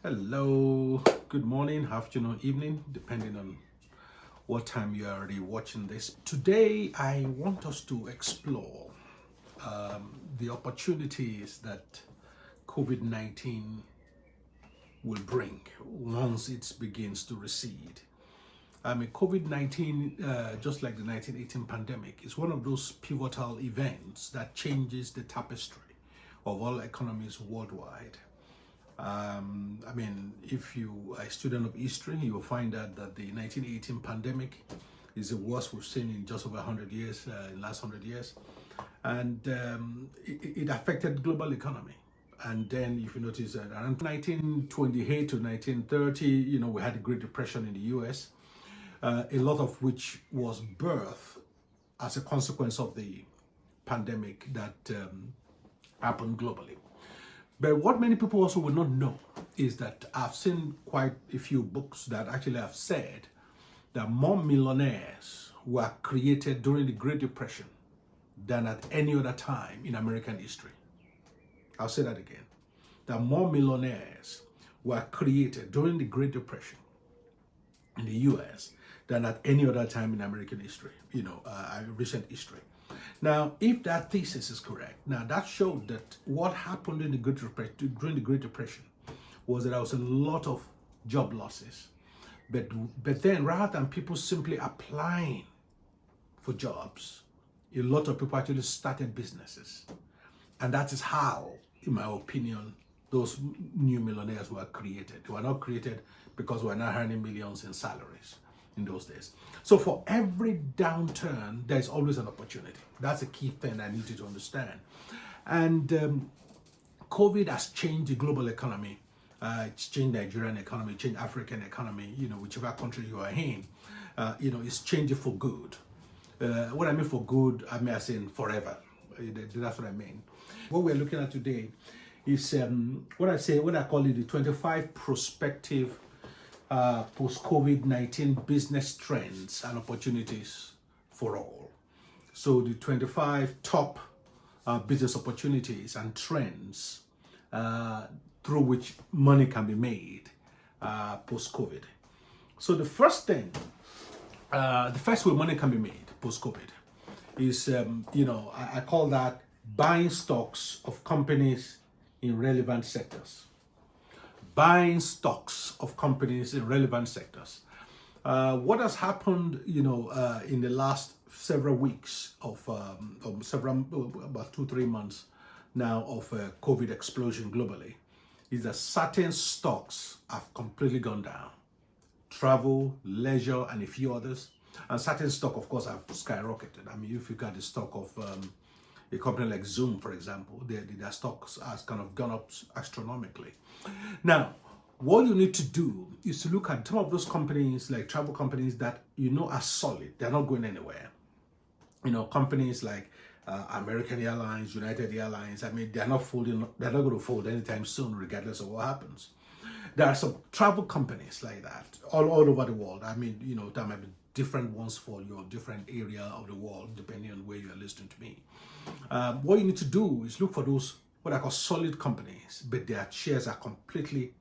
Hello, good morning, afternoon, evening, depending on what time you are already watching this. Today, I want us to explore the opportunities that COVID-19 will bring once it begins to recede. COVID-19, just like the 1918 pandemic, is one of those pivotal events that changes the tapestry of all economies worldwide. If you are a student of history, you will find out that the 1918 pandemic is the worst we've seen in just over 100 years, in the last 100 years. And it affected global economy. And then if you notice that around 1928 to 1930, we had the Great Depression in the US, a lot of which was birthed as a consequence of the pandemic that happened globally. But what many people also will not know is that I've seen quite a few books that actually have said that more millionaires were created during the Great Depression than at any other time in American history. I'll say that again. That more millionaires were created during the Great Depression in the US than at any other time in American history, recent history. Now, if that thesis is correct, now that showed that what happened during the Great Depression was that there was a lot of job losses. But then rather than people simply applying for jobs, a lot of people actually started businesses. And that is how, in my opinion, those new millionaires were created. They were not created because we're not earning millions in salaries in those days. So for every downturn, there's always an opportunity. That's a key thing I need you to understand. And COVID has changed the global economy. It's changed the Nigerian economy, changed African economy, whichever country you are in, it's changed it for good. What I mean for good, I say forever. That's what I mean. What we're looking at today is what I call it the 25 prospective post-COVID-19 business trends and opportunities for all. So the 25 top business opportunities and trends through which money can be made post-COVID. So the first way money can be made post-COVID is, I call that buying stocks of companies in relevant sectors. Buying stocks of companies in relevant sectors. What has happened, in the last several weeks of about 2-3 months now of COVID explosion globally, is that certain stocks have completely gone down. Travel, leisure, and a few others. And certain stock, of course, have skyrocketed. If you got the stock of a company like Zoom, for example, their stocks has kind of gone up astronomically. Now, what you need to do is to look at some of those companies, like travel companies that are solid. They're not going anywhere. Companies like American Airlines, United Airlines, they're not folding. They're not going to fold anytime soon, regardless of what happens. There are some travel companies like that all over the world. There might be different ones for your different area of the world, depending on where you are listening to me. What you need to do is look for those, what I call solid companies, but their shares are completely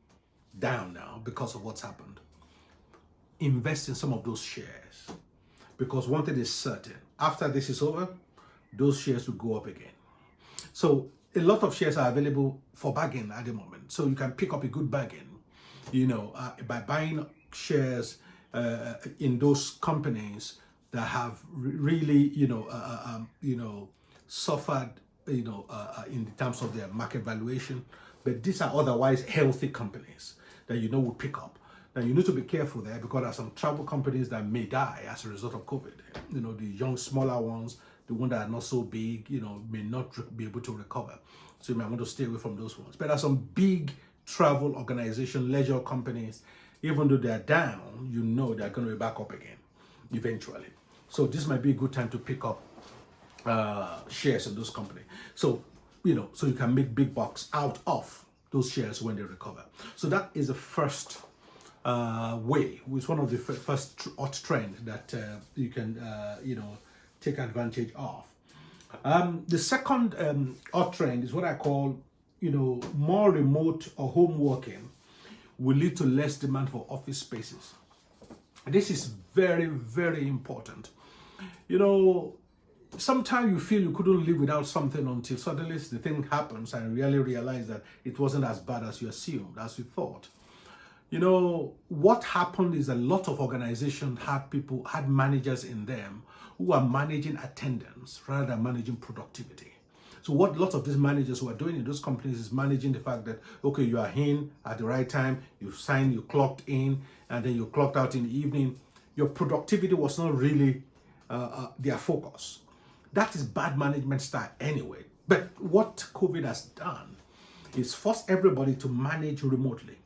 down now because of what's happened. Invest in some of those shares, because one thing is certain: after this is over, those shares will go up again. So a lot of shares are available for bargain at the moment, so you can pick up a good bargain, by buying shares in those companies that have really, suffered, in terms of their market valuation, but these are otherwise healthy companies that will pick up. Now you need to be careful there, because there are some travel companies that may die as a result of COVID. The young, smaller ones, the ones that are not so big, may not be able to recover. So you might want to stay away from those ones. But there are some big travel organization, leisure companies, even though they're down, they're going to be back up again eventually. So this might be a good time to pick up shares in those companies. So, so you can make big bucks out of those shares when they recover. So that is the first way, which is one of the first hot trend that you can, take advantage of. The second hot trend is what I call, more remote or home working, will lead to less demand for office spaces. This is very, very important. You know, sometimes you feel you couldn't live without something until suddenly the thing happens and you really realize that it wasn't as bad as you assumed, as you thought. You know, what happened is a lot of organizations had managers in them who are managing attendance rather than managing productivity. So what lots of these managers were doing in those companies is managing the fact that, okay, you are in at the right time, you signed, you clocked in, and then you clocked out in the evening. Your productivity was not really their focus. That is bad management style anyway. But what COVID has done is force everybody to manage remotely.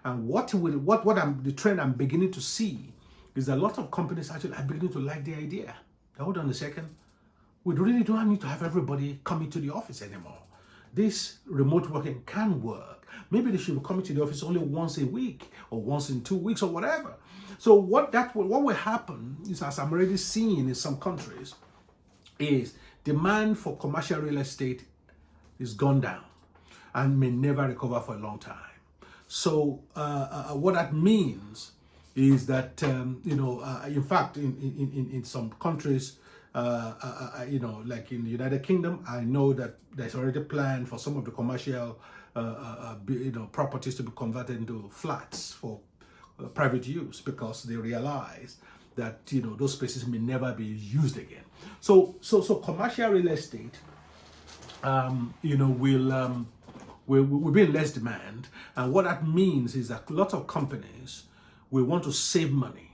And the trend I'm beginning to see is a lot of companies actually are beginning to like the idea. Now, hold on a second. We really don't need to have everybody coming to the office anymore. This remote working can work. Maybe they should be coming to the office only once a week or once in 2 weeks or whatever. So what will happen is, as I'm already seeing in some countries, is demand for commercial real estate is gone down and may never recover for a long time. So what that means is that in fact, in some countries, like in the United Kingdom, I know that there's already a plan for some of the commercial properties to be converted into flats for private use, because they realize that those spaces may never be used again. So commercial real estate will be in less demand, and what that means is that a lot of companies will want to save money,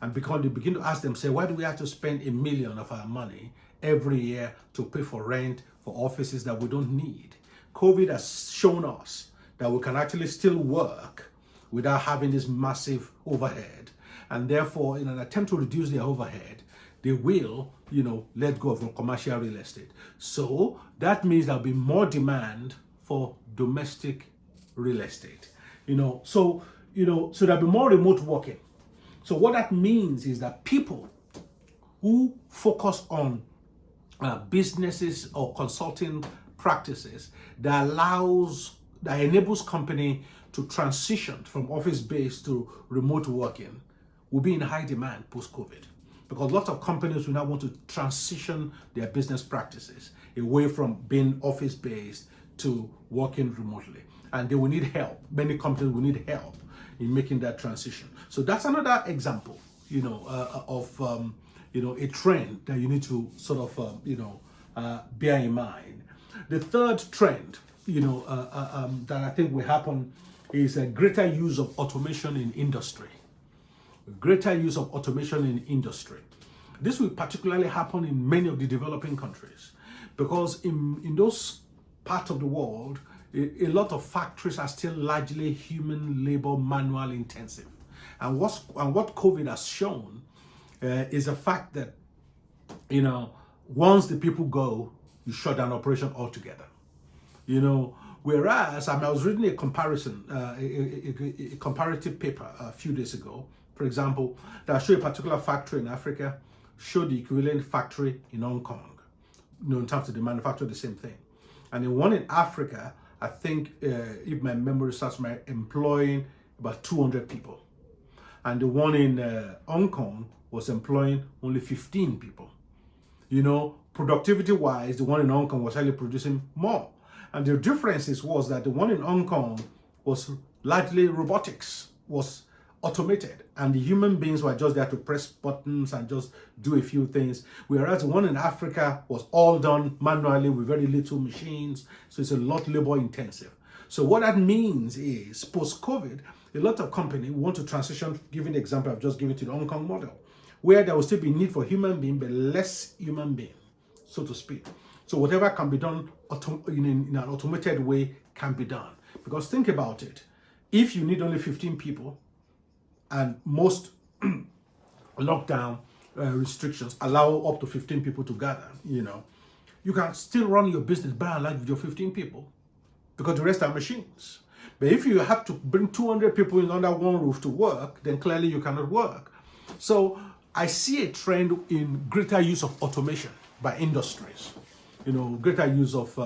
and because they begin to ask themselves, why do we have to spend $1 million of our money every year to pay for rent for offices that we don't need? COVID has shown us that we can actually still work without having this massive overhead, and therefore, in an attempt to reduce their overhead, they will, let go of commercial real estate. So that means there'll be more demand for domestic real estate. So there'll be more remote working. So what that means is that people who focus on businesses or consulting practices that enables company to transition from office-based to remote working will be in high demand post-COVID, because lots of companies will now want to transition their business practices away from being office-based to working remotely, and they will need help. Many companies will need help in making that transition. So that's another example, of a trend that you need to sort of bear in mind. The third trend, that I think will happen is a greater use of automation in industry. Greater use of automation in industry. This will particularly happen in many of the developing countries, because in those parts of the world, a lot of factories are still largely human labor, manual intensive. And what COVID has shown is the fact that, once the people go, you shut down operation altogether. Whereas I was reading a comparison, a comparative paper a few days ago, for example, that showed a particular factory in Africa, showed the equivalent factory in Hong Kong, in terms of the manufacture, the same thing. And the one in Africa, I think, if my memory serves me, employing about 200 people. And the one in Hong Kong was employing only 15 people. Productivity-wise, the one in Hong Kong was actually producing more. And the difference was that the one in Hong Kong was largely robotics, was automated, and the human beings were just there to press buttons and just do a few things, whereas the one in Africa was all done manually with very little machines, so it's a lot labor intensive. So what that means is, post-COVID, a lot of companies want to transition, giving the example I've just given, to the Hong Kong model, where there will still be need for human being, but less human being, so to speak. So whatever can be done in an automated way can be done. Because think about it, if you need only 15 people, and most lockdown restrictions allow up to 15 people to gather, you can still run your business by and large with your 15 people, because the rest are machines. But if you have to bring 200 people in under one roof to work, then clearly you cannot work. So I see a trend in greater use of automation by industries, greater use of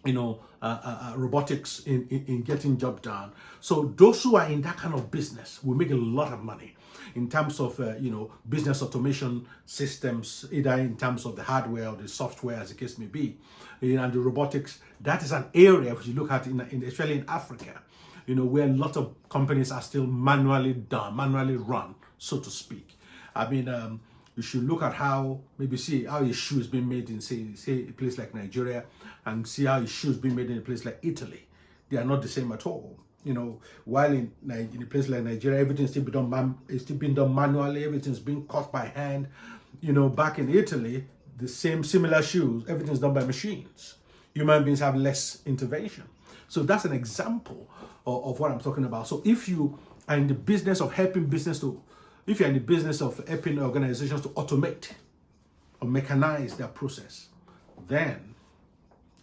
robotics in getting job done. So those who are in that kind of business will make a lot of money in terms of business automation systems, either in terms of the hardware or the software, as the case may be. And the robotics, that is an area which you look at especially in Africa, where a lot of companies are still manually run, so to speak. I mean, you should look at see how a shoe is being made in say a place like Nigeria, and see how a shoe is being made in a place like Italy. They are not the same at all. While in a place like Nigeria, everything's still being done manually, everything's being cut by hand. Back in Italy, the similar shoes, everything's done by machines. Human beings have less intervention. So that's an example of what I'm talking about. So if you are in the business of if you're in the business of helping organizations to automate or mechanize their process, then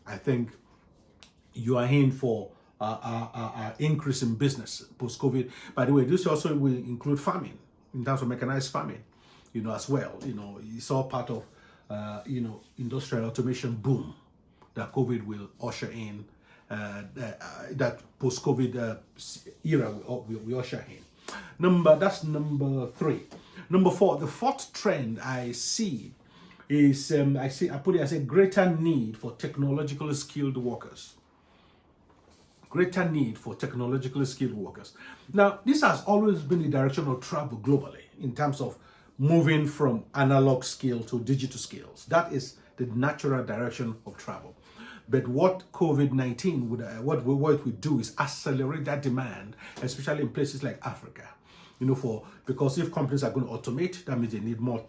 I think you are in for an increase in business post-COVID. By the way, this also will include farming, in terms of mechanized farming, as well. It's all part of, industrial automation boom that COVID will usher in, that post-COVID era we usher in. That's number 3. Number 4, the 4th trend I see is I put it as a greater need for technologically skilled workers. Greater need for technologically skilled workers. Now, this has always been the direction of travel globally in terms of moving from analog skill to digital skills. That is the natural direction of travel. But what COVID-19 what it would do is accelerate that demand, especially in places like Africa. Because if companies are going to automate, that means they need more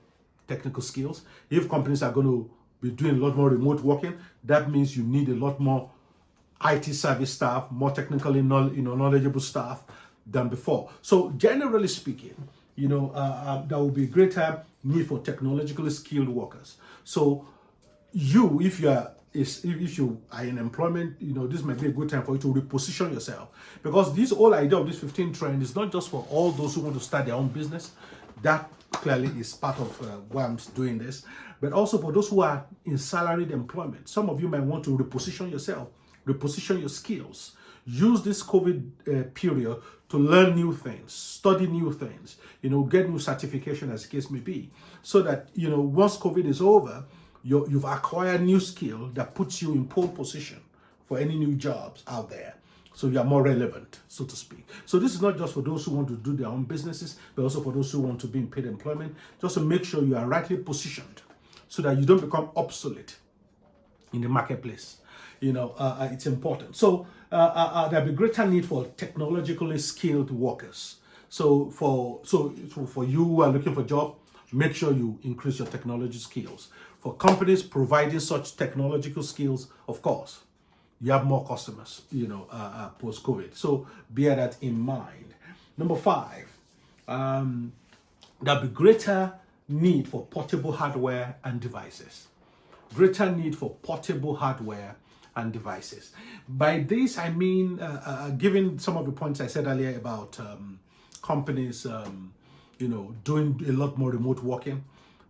technical skills. If companies are going to be doing a lot more remote working, that means you need a lot more IT service staff, more technically knowledgeable staff than before. So generally speaking, there will be greater need for technologically skilled workers. So if you are in employment, this might be a good time for you to reposition yourself, because this whole idea of this 15 trend is not just for all those who want to start their own business. That clearly is part of why I'm doing this, but also for those who are in salaried employment. Some of you might want to reposition yourself, reposition your skills. Use this COVID period to learn new things, study new things, get new certification, as the case may be, so that, once COVID is over, you've acquired new skill that puts you in pole position for any new jobs out there. So you are more relevant, so to speak. So this is not just for those who want to do their own businesses, but also for those who want to be in paid employment, just to make sure you are rightly positioned so that you don't become obsolete in the marketplace. It's important. So there'll be greater need for technologically skilled workers. So for you who are looking for a job, make sure you increase your technology skills. For companies providing such technological skills, of course, you have more customers, post-COVID. So bear that in mind. Number 5, there'll be greater need for portable hardware and devices. Greater need for portable hardware and devices. By this, I mean, given some of the points I said earlier about companies, doing a lot more remote working,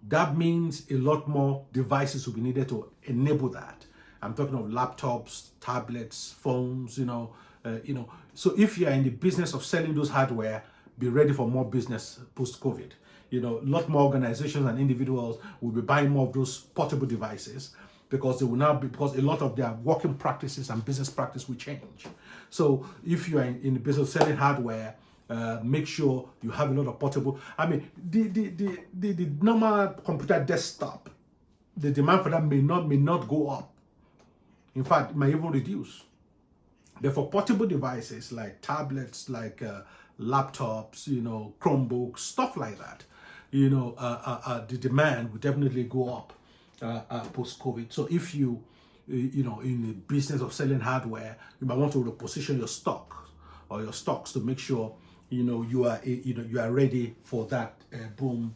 that means a lot more devices will be needed to enable that. I'm talking of laptops, tablets, phones, So if you are in the business of selling those hardware, be ready for more business post-COVID. A lot more organizations and individuals will be buying more of those portable devices, because because a lot of their working practices and business practice will change. So if you are in the business of selling hardware, make sure you have a lot of portable. I mean, the normal computer desktop, the demand for that may not go up. In fact, it might even reduce. Therefore, portable devices like tablets, like laptops, Chromebooks, stuff like that, the demand will definitely go up post-COVID. So if you, in the business of selling hardware, you might want to reposition your stock or your stocks to make sure, you are ready for that boom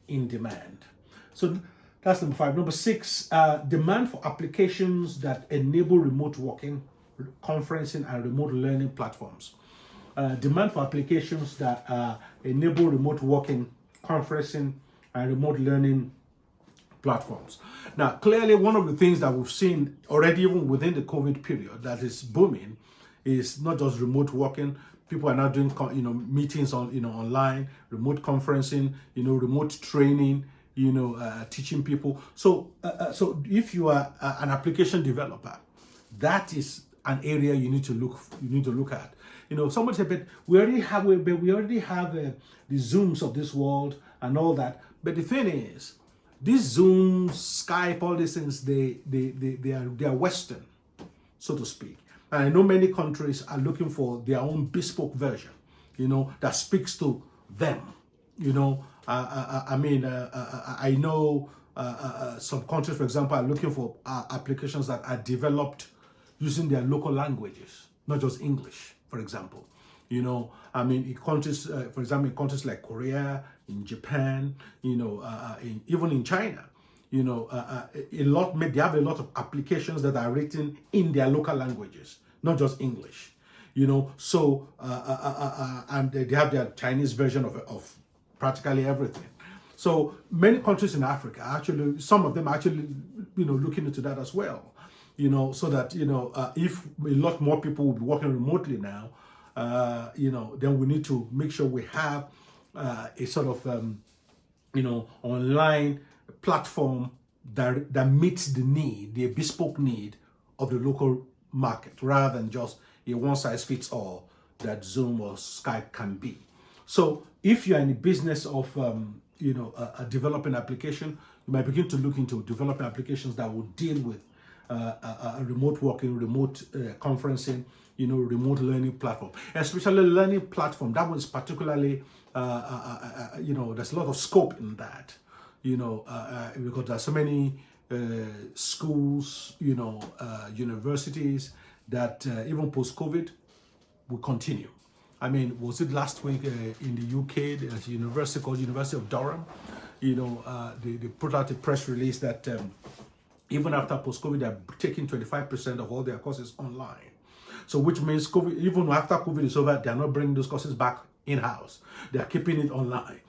in demand. So that's number 5. Number 6, demand for applications that enable remote working, conferencing, and remote learning platforms. Demand for applications that enable remote working, conferencing, and remote learning platforms. Now, clearly, one of the things that we've seen already, even within the COVID period, that is booming, is not just remote working. People are now doing, meetings on, online, remote conferencing, remote training, teaching people. So if you are an application developer, that is an area you need to look at. Somebody said, but we already have the Zooms of this world and all that. But the thing is, these Zooms, Skype, all these things, they are Western, so to speak. And I know many countries are looking for their own bespoke version, that speaks to them. I know some countries, for example, are looking for applications that are developed using their local languages, not just English, for example. In countries, for example, in countries like Korea, in Japan, even in China, they have a lot of applications that are written in their local languages, not just English. And they have their Chinese version of practically everything. So many countries in Africa, actually, some of them are actually, looking into that as well. So that, if a lot more people will be working remotely now, then we need to make sure we have a sort of, online platform that meets the bespoke need of the local market, rather than just a one-size-fits-all that Zoom or Skype can be. So if you're in the business of, a developing application, you might begin to look into developing applications that will deal with remote working, remote conferencing, remote learning platform, especially learning platform. That one is particularly, there's a lot of scope in that, because there's so many schools, universities that even post-COVID will continue. Was it last week in the UK, there's a university called University of Durham, they put out a press release that even after post-COVID, they're taking 25% of all their courses online. So which means even after COVID is over, they're not bringing those courses back in-house. They're keeping it online.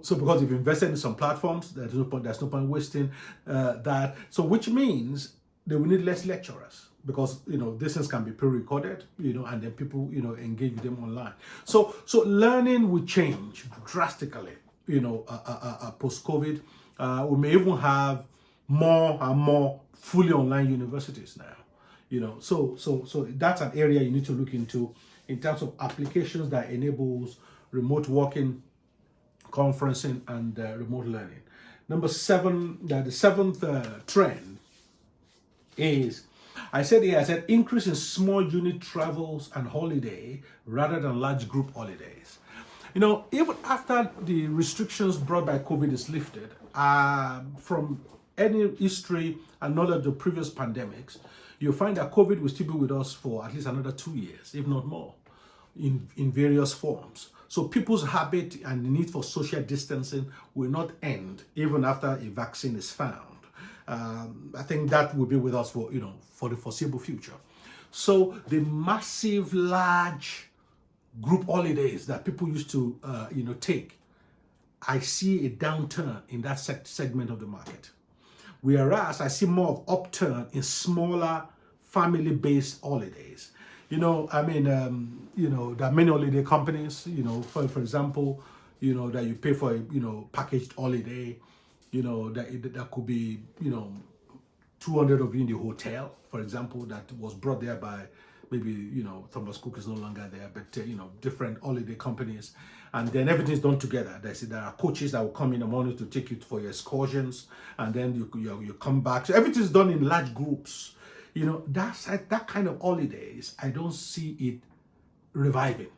So because they've invested in some platforms, there's no point wasting that. So which means they will need less lecturers, because these things can be pre-recorded, and then people engage with them online. So learning will change drastically, post-COVID. We may even have more and more fully online universities now. So that's an area you need to look into in terms of applications that enables remote working, conferencing, and remote learning. Number 7, the seventh trend is, I said increase in small unit travels and holiday rather than large group holidays. Even after the restrictions brought by COVID is lifted, from any history and knowledge of previous pandemics, you'll find that COVID will still be with us for at least another 2 years, if not more, in various forms. So people's habit and the need for social distancing will not end even after a vaccine is found. I think that will be with us for the foreseeable future. So the massive, large group holidays that people used to, take, I see a downturn in that segment of the market. Whereas I see more of upturn in smaller family-based holidays. There are many holiday companies, for example, that you pay for a, packaged holiday, that could be, 200 of you in the hotel, for example, that was brought there by maybe, Thomas Cook is no longer there, but, different holiday companies. And then everything's done together. There are coaches that will come in the morning to take you for your excursions, and then you come back. So everything's done in large groups. That kind of holidays, I don't see it reviving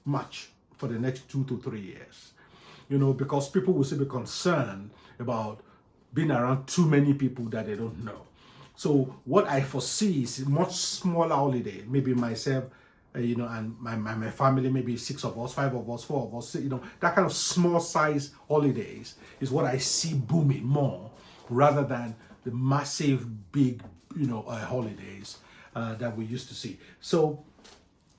much for the next 2 to 3 years. Because people will still be concerned about being around too many people that they don't know. So what I foresee is a much smaller holiday, maybe myself, and my family, maybe 6 of us, 5 of us, 4 of us, that kind of small size holidays is what I see booming more, rather than the massive, big, holidays that we used to see. So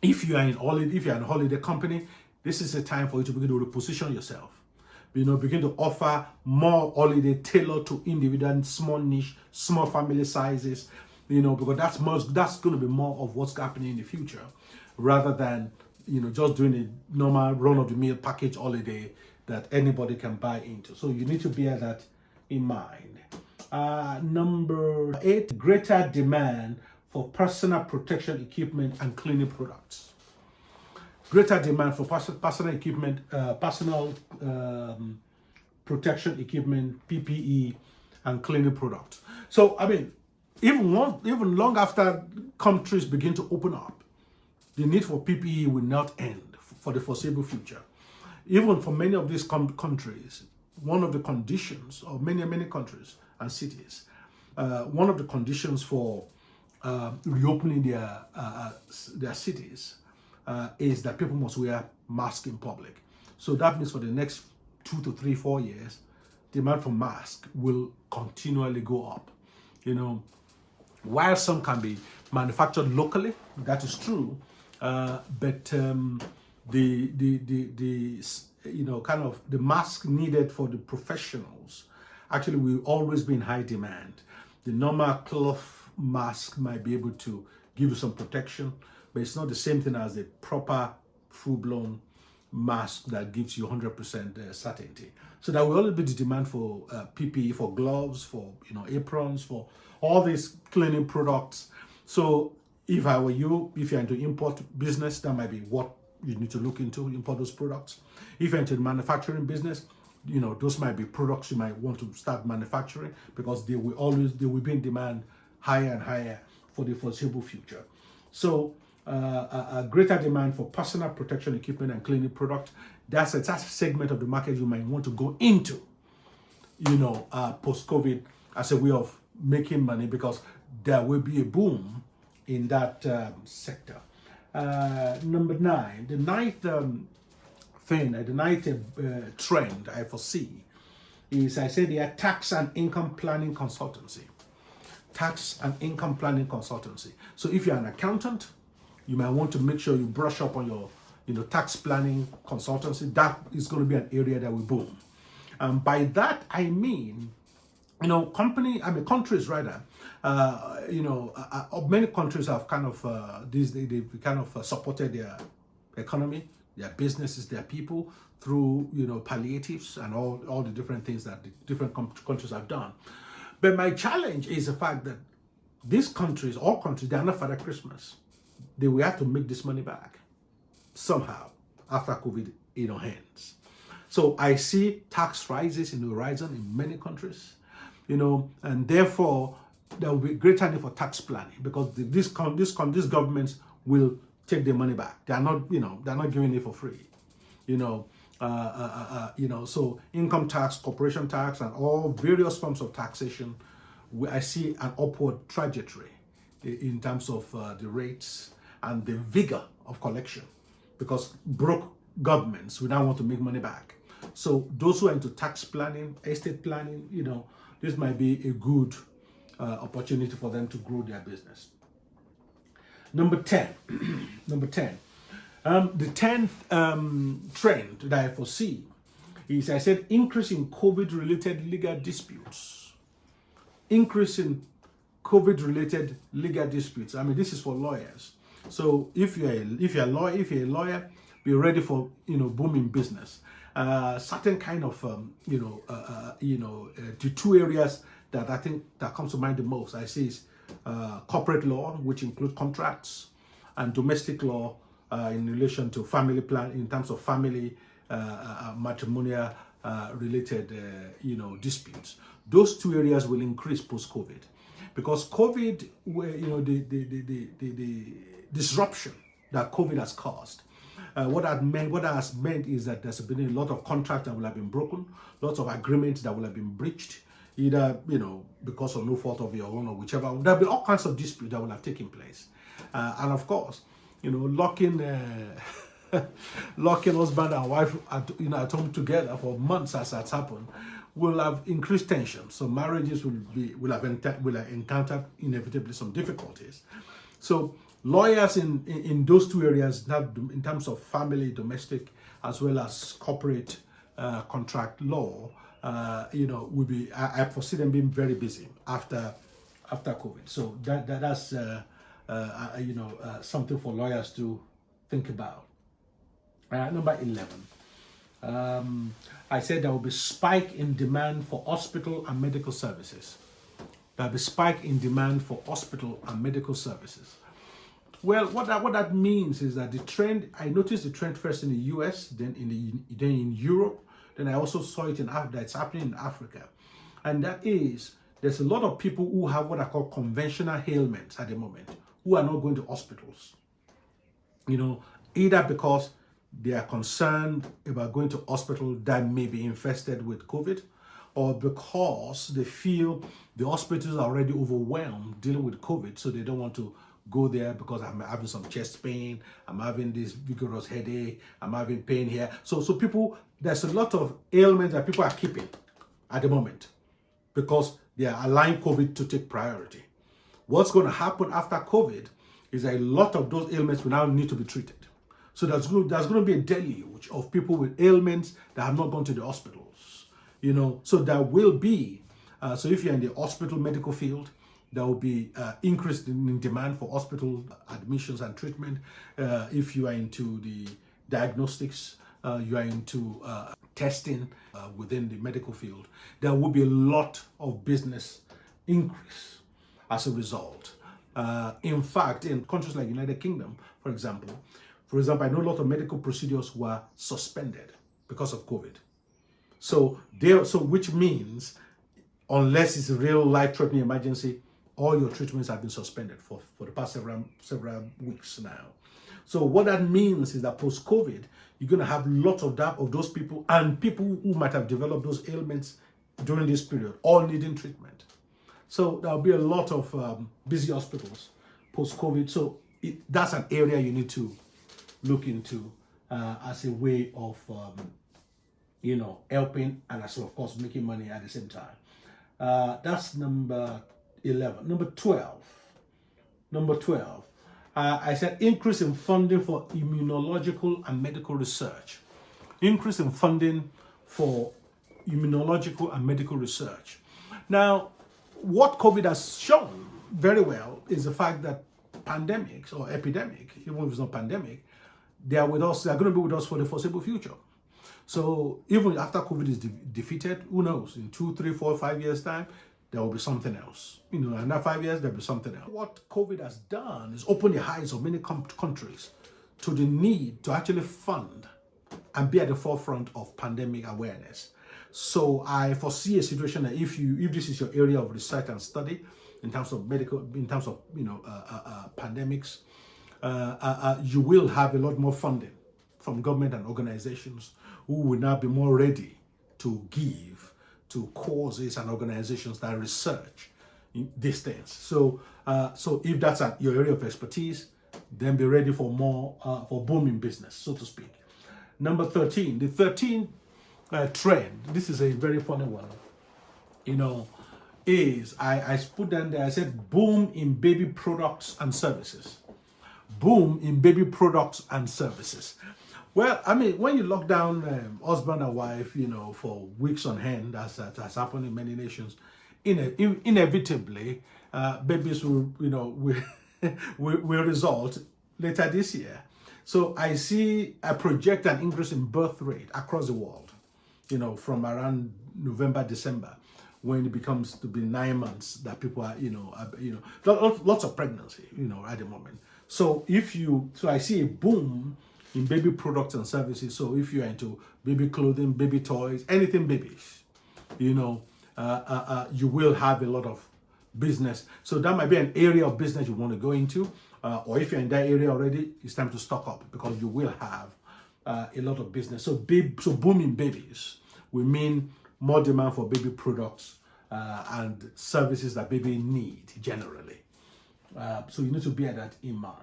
if you are in a holiday company, this is a time for you to begin to reposition yourself, begin to offer more holiday tailored to individual, small niche, small family sizes, because that's going to be more of what's happening in the future, rather than just doing a normal run-of-the-mill package holiday that anybody can buy into. So you need to bear that in mind. Number 8, greater demand for personal protection equipment and cleaning products. Greater demand for personal equipment, personal protection equipment, PPE, and cleaning products. So, I mean, even long after countries begin to open up, the need for PPE will not end for the foreseeable future. Even for many of these countries, one of the conditions, or many countries and cities, one of the conditions for reopening their cities is that people must wear masks in public. So that means for the next 2 to 3, 4 years, demand for masks will continually go up. While some can be manufactured locally, that is true, but the kind of the mask needed for the professionals actually will always be in high demand. The normal cloth mask might be able to give you some protection, but it's not the same thing as a proper full-blown mask that gives you 100% certainty. So there will always be the demand for PPE, for gloves, for aprons, for all these cleaning products. So if I were you, if you're into import business, that might be what you need to look into, import those products. If you're into the manufacturing business, those might be products you might want to start manufacturing, they will be in demand higher and higher for the foreseeable future. So a greater demand for personal protection equipment and cleaning products, that's a segment of the market you might want to go into, post-COVID, as a way of making money, because there will be a boom in that sector. Number 9, the ninth trend I foresee is, I said, the tax and income planning consultancy. Tax and income planning consultancy. So if you're an accountant, you might want to make sure you brush up on your tax planning consultancy. That is going to be an area that will boom. By that I mean, countries rather, many countries have kind of they've kind of supported their economy, their businesses, their people through palliatives and all the different things that the different countries have done. But my challenge is the fact that these countries, all countries, they are not Father Christmas. They will have to make this money back somehow after COVID ends. So I see tax rises in the horizon in many countries, and therefore there will be greater need for tax planning, because these governments will take their money back. They are not, they're not giving it for free, So income tax, corporation tax, and all various forms of taxation, I see an upward trajectory in terms of the rates and the vigor of collection, because broke governments will now want to make money back. So those who are into tax planning, estate planning, this might be a good opportunity for them to grow their business. Number 10. The 10th trend that I foresee is, I said, increase in COVID-related legal disputes. Increase in COVID-related legal disputes. I mean, this is for lawyers. So if you're a lawyer, be ready for booming business. Certain kind of the 2 areas that I think that comes to mind the most, I see, is corporate law, which include contracts, and domestic law in relation to family plan, in terms of family matrimonial related disputes. Those 2 areas will increase post-COVID, because COVID, the disruption that COVID has caused, what that has meant is that there's been a lot of contracts that will have been broken, lots of agreements that will have been breached, either because of no fault of your own or whichever. There will be all kinds of disputes that will have taken place, and of course, locking husband and wife at home together for months, as that's happened, will have increased tension. So marriages will have encountered inevitably some difficulties. So lawyers in those 2 areas, in terms of family, domestic, as well as corporate contract law, will be. I foresee them being very busy after COVID. So that's something for lawyers to think about. Number 11. I said there will be spike in demand for hospital and medical services. There will be spike in demand for hospital and medical services. Well, what that means is that the trend, I noticed the trend first in the US, then in Europe, then I also saw it in Africa. It's happening in Africa. And that is, there's a lot of people who have what I call conventional ailments at the moment, who are not going to hospitals. Either because they are concerned about going to hospital that may be infested with COVID, or because they feel the hospitals are already overwhelmed dealing with COVID, so they don't want to go there because I'm having some chest pain, I'm having this vigorous headache, I'm having pain here. So people, there's a lot of ailments that people are keeping at the moment because they are allowing COVID to take priority. What's going to happen after COVID is a lot of those ailments will now need to be treated. So there's going to be a deluge of people with ailments that have not gone to the hospitals. So there will be, so if you're in the hospital medical field, there will be increase in demand for hospital admissions and treatment. If you are into the diagnostics, you are into testing within the medical field, there will be a lot of business increase as a result. In fact, in countries like United Kingdom, for example, I know a lot of medical procedures were suspended because of COVID. So which means, unless it's a real life-threatening emergency, all your treatments have been suspended for the past several weeks now. So what that means is that post-COVID, you're going to have lots of those people and people who might have developed those ailments during this period, all needing treatment. So there'll be a lot of busy hospitals post-COVID. So that's an area you need to look into as a way of, helping and as of course making money at the same time. That's number 11. Number 12. I said increase in funding for immunological and medical research. Increase in funding for immunological and medical research. Now, what COVID has shown very well is the fact that pandemics or epidemic, even if it's not pandemic, they are with us. They are going to be with us for the foreseeable future. So even after COVID is defeated, who knows? In 2, 3, 4, 5 years time, there will be something else. Another 5 years, there'll be something else. What COVID has done is open the eyes of many countries to the need to actually fund and be at the forefront of pandemic awareness. So I foresee a situation that if this is your area of research and study in terms of medical, in terms of pandemics, you will have a lot more funding from government and organizations who will now be more ready to give to causes and organizations that research these things. So if that's your area of expertise, then be ready for more for booming business, so to speak. Number 13, the 13th trend. This is a very funny one. Is I put down there. I said boom in baby products and services. Boom in baby products and services. Well, I mean, when you lock down husband and wife, for weeks on end, as has happened in many nations, inevitably, babies will result later this year. So I project an increase in birth rate across the world, from around November, December, when it becomes to be 9 months that people are, lots of pregnancy, at the moment. So I see a boom in baby products and services. So if you're into baby clothing, baby toys, anything babies, you will have a lot of business. So that might be an area of business you want to go into. Or if you're in that area already, it's time to stock up because you will have a lot of business. So booming babies will mean more demand for baby products and services that baby need generally. So you need to bear that in mind.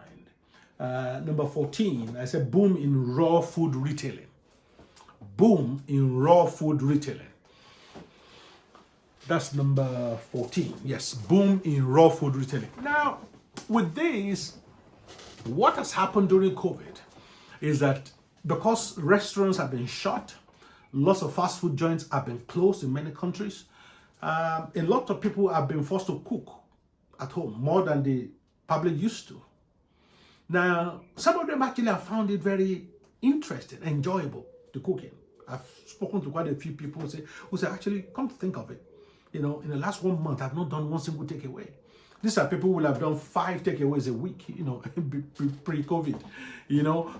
Number 14, I said boom in raw food retailing. Boom in raw food retailing. That's number 14. Yes, boom in raw food retailing. Now, with this, what has happened during COVID is that because restaurants have been shut, Lots of fast food joints have been closed in many countries. A lot of people have been forced to cook at home more than they probably used to. Now, some of them actually have found it very interesting, enjoyable, the cooking. I've spoken to quite a few people who say, actually, come to think of it, in the last 1 month, I've not done one single takeaway. These are people who will have done 5 takeaways a week, pre-COVID,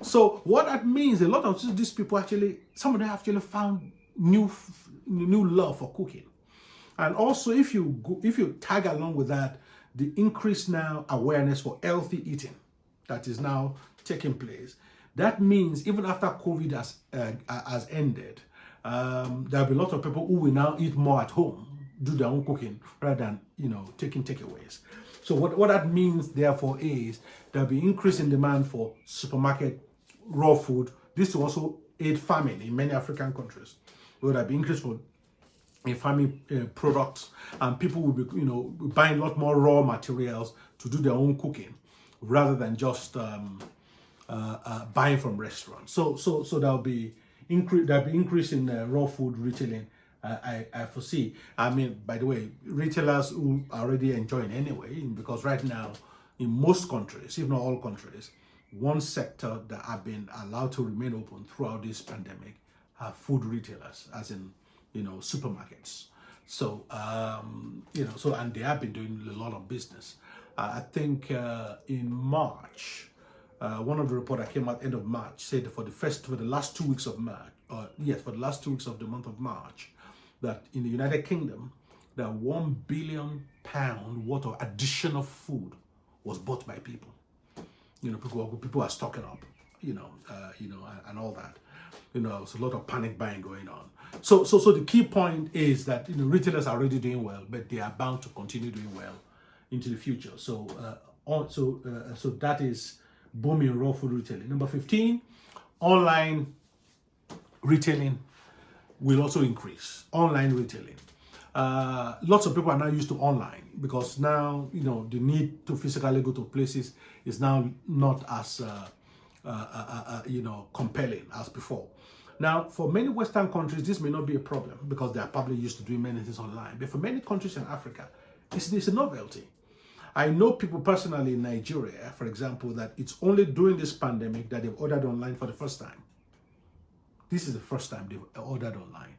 So what that means, a lot of these people actually, some of them actually found new love for cooking. And also, if you tag along with that, the increased now awareness for healthy eating that is now taking place, that means even after COVID has ended, there'll be a lot of people who will now eat more at home, do their own cooking rather than taking takeaways. So what that means therefore is there'll be increase in demand for supermarket raw food. This will also aid famine in many African countries. There'll be increase for farming products, and people will be buying a lot more raw materials to do their own cooking rather than just buying from restaurants. So there'll be increase in raw food retailing. I foresee. I mean, by the way, retailers who are already enjoying anyway, because right now in most countries, if not all countries, one sector that have been allowed to remain open throughout this pandemic are food retailers, as in supermarkets. So and they have been doing a lot of business. I think in March, one of the reports that came out end of March said for the last 2 weeks of March, for the last 2 weeks of the month of March, that in the United Kingdom, that £1 billion worth of additional food was bought by people. People are stocking up, and all that. There's a lot of panic buying going on. So the key point is that retailers are already doing well, but they are bound to continue doing well into the future. So that is booming raw food retailing. Number 15, online retailing will also increase. Online retailing. Lots of people are now used to online because now the need to physically go to places is now not as compelling as before. Now, for many Western countries, this may not be a problem because they are probably used to doing many things online. But for many countries in Africa, it's a novelty. I know people personally in Nigeria, for example, that it's only during this pandemic that they've ordered online for the first time. This is the first time they've ordered online.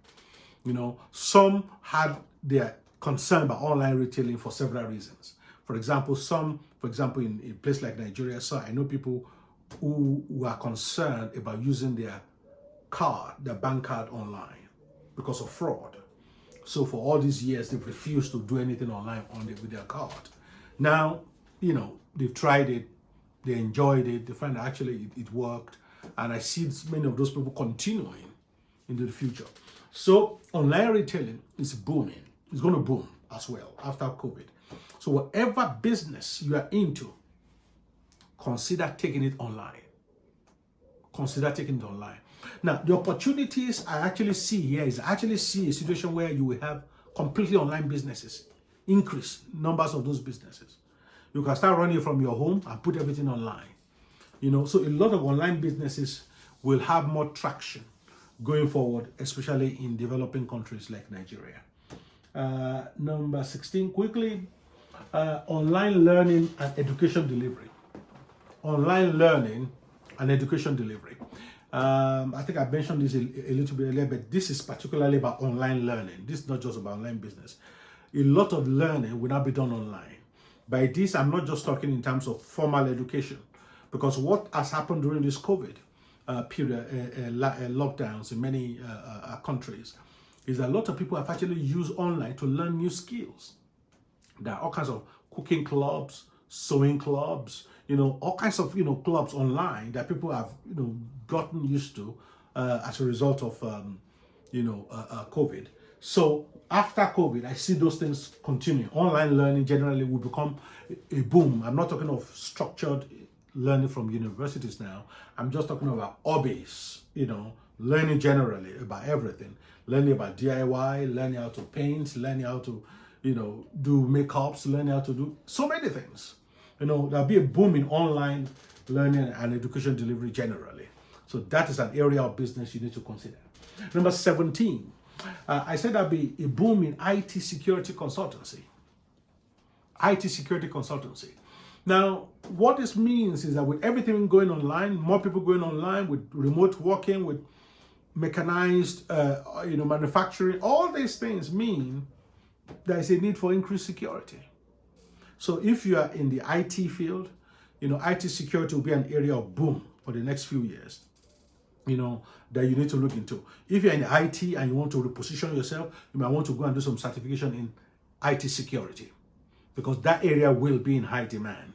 Some had their concern about online retailing for several reasons. For example, in a place like Nigeria, so I know people who are concerned about using their bank card online because of fraud. So for all these years, they've refused to do anything online with their card. Now, they've tried it, they enjoyed it, they find that actually it worked. And I see many of those people continuing into the future. So online retailing is booming. It's going to boom as well after COVID. So whatever business you are into, consider taking it online. Now, the opportunities I actually see here is I actually see a situation where you will have completely online businesses, increase numbers of those businesses. You can start running from your home and put everything online. So a lot of online businesses will have more traction going forward, especially in developing countries like Nigeria. Number 16, quickly, online learning and education delivery. Online learning and education delivery. I think I mentioned this a little bit earlier, but this is particularly about online learning. This is not just about online business. A lot of learning will now be done online. By this, I'm not just talking in terms of formal education, because what has happened during this COVID period, lockdowns in many countries, is that a lot of people have actually used online to learn new skills. There are all kinds of cooking clubs, sewing clubs, all kinds of clubs online that people have gotten used to as a result of COVID. So after COVID, I see those things continue. Online learning generally will become a boom. I'm not talking of structured learning from universities now. I'm just talking about hobbies, learning generally about everything. Learning about DIY, learning how to paint, learning how to, do makeups, learning how to do so many things. There'll be a boom in online learning and education delivery generally. So that is an area of business you need to consider. Number 17, I said there'll be a boom in IT security consultancy. IT security consultancy. Now, what this means is that with everything going online, more people going online, with remote working, with mechanized, manufacturing, all these things mean there is a need for increased security. So if you are in the IT field, IT security will be an area of boom for the next few years, that you need to look into. If you're in IT and you want to reposition yourself, you might want to go and do some certification in IT security, because that area will be in high demand.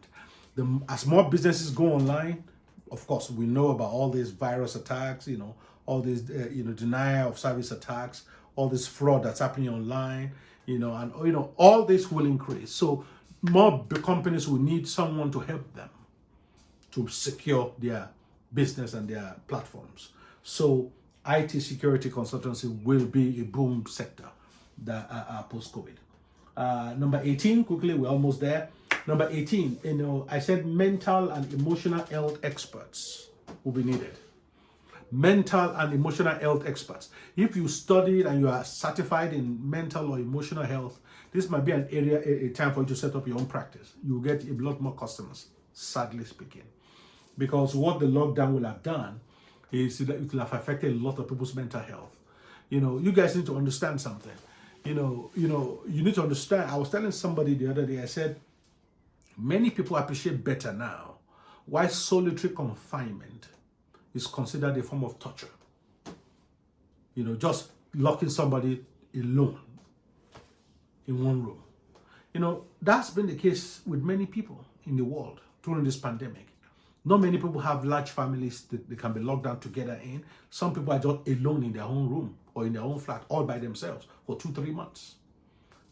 As more businesses go online, of course, we know about all these virus attacks, all these, denial of service attacks, all this fraud that's happening online, all this will increase. So more companies will need someone to help them to secure their business and their platforms. So IT security consultancy will be a boom sector that post-COVID. Number 18, quickly, we're almost there. Number 18, I said mental and emotional health experts will be needed. Mental and emotional health experts. If you studied and you are certified in mental or emotional health, this might be an area, a time for you to set up your own practice. You'll get a lot more customers, sadly speaking. Because what the lockdown will have done is that it will have affected a lot of people's mental health. You guys need to understand something. You need to understand. I was telling somebody the other day, I said, many people appreciate better now why solitary confinement is considered a form of torture. Just locking somebody alone in one room. That's been the case with many people in the world during this pandemic. Not many people have large families that they can be locked down together in. Some people are just alone in their own room or in their own flat, all by themselves for 2-3 months.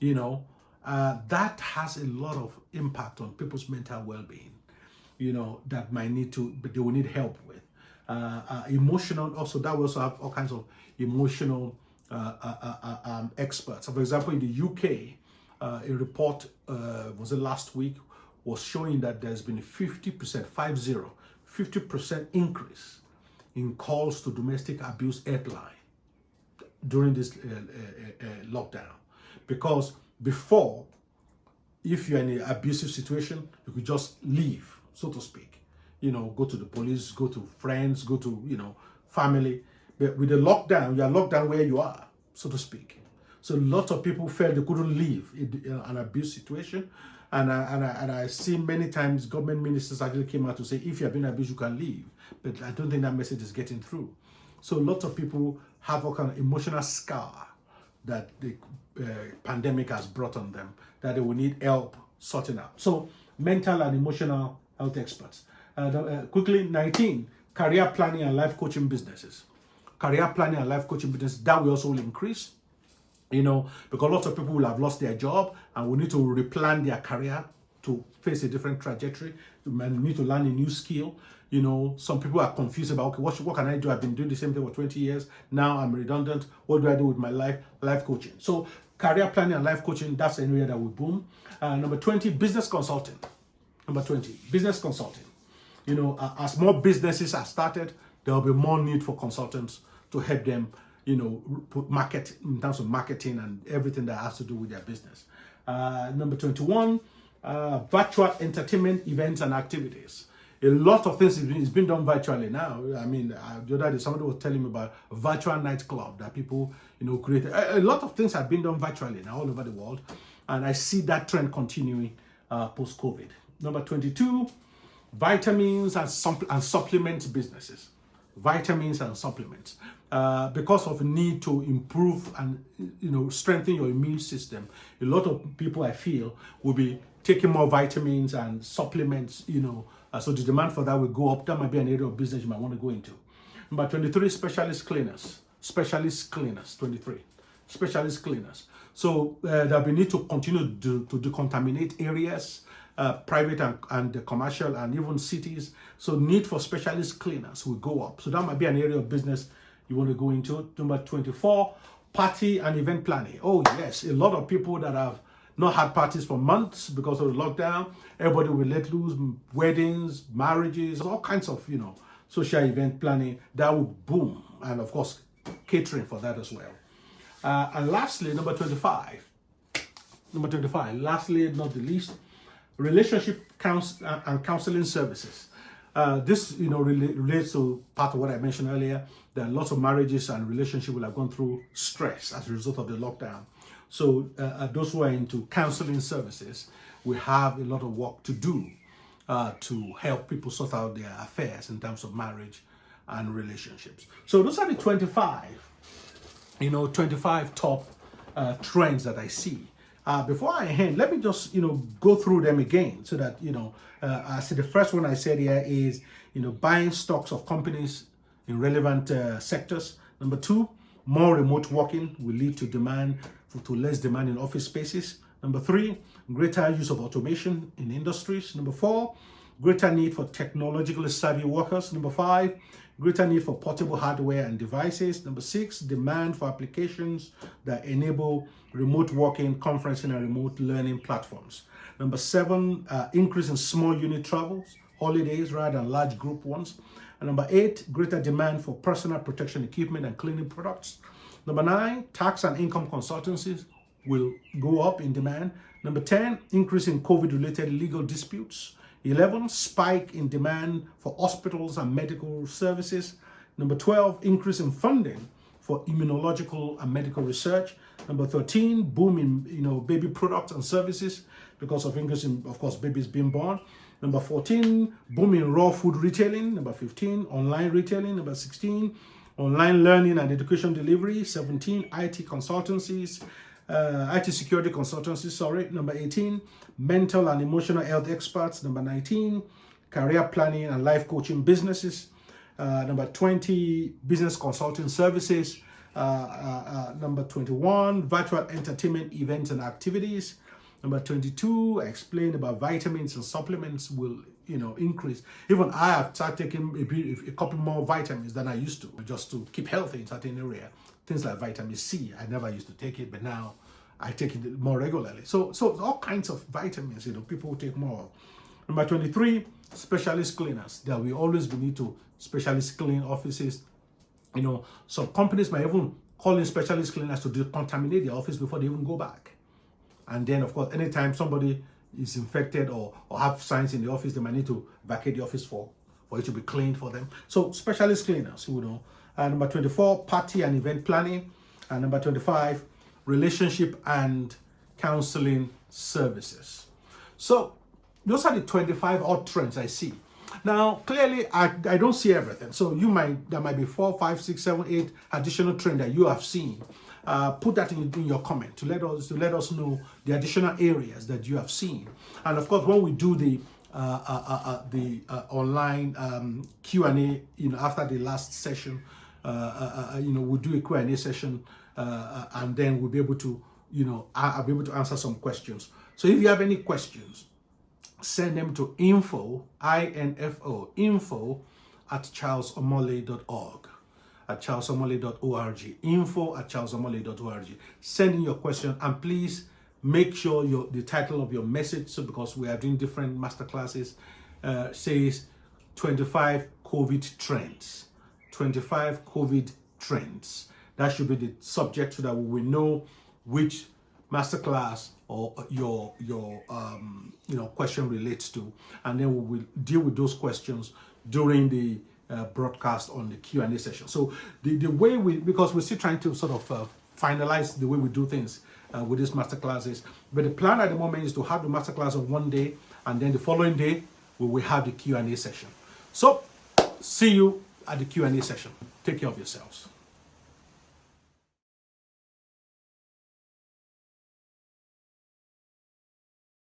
That has a lot of impact on people's mental well-being, that they will need help with. Emotional, also, that will also have all kinds of emotional experts. So for example, in the UK, a report, was it last week, was showing that there's been a 50% increase in calls to domestic abuse helpline during this lockdown. Because before, if you're in an abusive situation, you could just leave, so to speak. Go to the police, go to friends, go to, family. But with the lockdown, you're locked down where you are, so to speak. So lots of people felt they couldn't leave in an abuse situation. And I see many times government ministers actually came out to say, if you have been abused, you can leave. But I don't think that message is getting through. So lots of people have a kind of emotional scar that the pandemic has brought on them, that they will need help sorting out. So mental and emotional health experts. Quickly, 19, career planning and life coaching businesses. Career planning and life coaching business, that will also increase. Because lots of people will have lost their job and will need to replan their career to face a different trajectory. You might need to learn a new skill. Some people are confused about, okay, what can I do? I've been doing the same thing for 20 years. Now I'm redundant. What do I do with my life? Life coaching. So career planning and life coaching, that's an area that will boom. Number 20, business consulting. Number 20, business consulting. As more businesses are started, there will be more need for consultants to help them market, in terms of marketing and everything that has to do with their business. Number 21, virtual entertainment events and activities. A lot of things is being done virtually now. The other day somebody was telling me about a virtual nightclub that people, created. A lot of things have been done virtually now all over the world, and I see that trend continuing post-COVID. Number 22, vitamins and supplement businesses. Vitamins and supplements. Because of the need to improve and strengthen your immune system, a lot of people, I feel, will be taking more vitamins and supplements. So the demand for that will go up. That might be an area of business you might want to go into. Number 23, specialist cleaners. 23 specialist cleaners. So there'll be need to continue to decontaminate areas, private and commercial, and even cities. So need for specialist cleaners will go up. So that might be an area of business you want to go into. Number 24, party and event planning. Oh yes, a lot of people that have not had parties for months because of the lockdown. Everybody will let loose, weddings, marriages, all kinds of social event planning. That will boom. And of course, catering for that as well. And lastly, number 25, lastly, not the least, relationship and counseling services. This, relates to part of what I mentioned earlier. There are lots of marriages and relationships will have gone through stress as a result of the lockdown. So those who are into counseling services, we have a lot of work to do to help people sort out their affairs in terms of marriage and relationships. So those are the 25 top trends that I see. Before I end, let me just, go through them again so that, I see the first one I said here is, buying stocks of companies in relevant sectors. Number 2, more remote working will lead to less demand in office spaces. Number 3, greater use of automation in industries. Number 4, greater need for technologically savvy workers. Number 5, greater need for portable hardware and devices. Number 6, demand for applications that enable remote working, conferencing, and remote learning platforms. Number 7, increase in small unit travels, holidays rather than large group ones. And number 8, greater demand for personal protection equipment and cleaning products. Number 9, tax and income consultancies will go up in demand. Number 10, increase in COVID-related legal disputes. 11, spike in demand for hospitals and medical services. Number 12, increase in funding for immunological and medical research. Number 13, boom in baby products and services because of increase in, of course, babies being born. Number 14, boom in raw food retailing. Number 15, online retailing. Number 16, online learning and education delivery. 17, IT consultancies. IT security consultancies, Number 18, mental and emotional health experts. Number 19, career planning and life coaching businesses. Number 20, business consulting services. Number 21, virtual entertainment events and activities. Number 22, I explained about vitamins and supplements will increase. Even I have started taking a couple more vitamins than I used to, just to keep healthy in certain area. Things like vitamin C, I never used to take it, but now I take it more regularly. So all kinds of vitamins, people take more. Number 23, specialist cleaners. There will always be need to specialist clean offices. Some companies might even call in specialist cleaners to decontaminate their office before they even go back. And then, of course, anytime somebody is infected or have signs in the office, they might need to vacate the office for it to be cleaned for them. So specialist cleaners, And number 24, party and event planning. And number 25, relationship and counseling services. So those are the 25 odd trends I see. Now, clearly, I don't see everything. So there might be 4, 5, 6, 7, 8 additional trends that you have seen. Put that in your comment to let us know the additional areas that you have seen. And of course, when we do the online Q&A, after the last session, we'll do a Q&A session, and then we'll be able to, I'll be able to answer some questions. So if you have any questions, send them to info @charlesomole.org. at charlesomole.org, info@charlesomole.org. Send in your question, and please make sure the title of your message, so because we are doing different masterclasses, says 25 COVID trends. 25 COVID trends. That should be the subject so that we will know which masterclass or your question relates to, and then we will deal with those questions during the broadcast on the Q&A session. So the way because we're still trying to sort of finalize the way we do things with these masterclasses, but the plan at the moment is to have the masterclass on one day, and then the following day we will have the Q&A session. So see you at the Q&A session. Take care of yourselves.